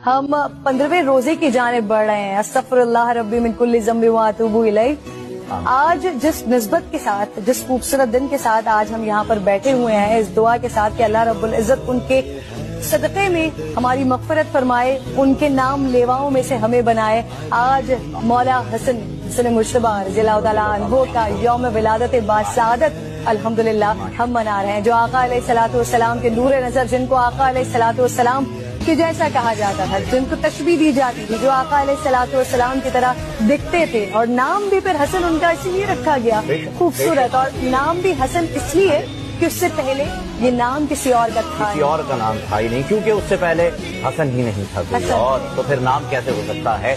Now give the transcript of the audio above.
ہم 15ویں روزے کی جانب بڑھ رہے ہیں. استغفراللہ ربی من کل ذنب واتوب الیہ. آج جس نسبت کے ساتھ، جس خوبصورت دن کے ساتھ آج ہم یہاں پر بیٹھے ہوئے ہیں، اس دعا کے ساتھ کہ اللہ رب العزت ان کے صدقے میں ہماری مغفرت فرمائے، ان کے نام لیواؤں میں سے ہمیں بنائے. آج مولا حسن مشتبہ رضی اللہ تعالیٰ عنہ کا یوم ولادت باسعادت الحمدللہ ہم منا رہے ہیں. جو آقا علیہ الصلوۃ والسلام کے نور نظر، جن کو آقا علیہ الصلوۃ والسلام کہ جیسا کہا جاتا تھا، جن کو تشبیہ دی جاتی تھی، جو آقا علیہ الصلوۃ والسلام کی طرح دکھتے تھے، اور نام بھی پھر حسن ان کا اس لیے رکھا گیا خوبصورت. اور نام بھی حسن اس لیے کہ اس سے پہلے یہ نام کسی اور کا تھا، کسی اور کا نام تھا ہی نہیں، کیونکہ اس سے پہلے حسن ہی نہیں تھا کوئی اور، تو پھر نام کیسے ہو سکتا ہے.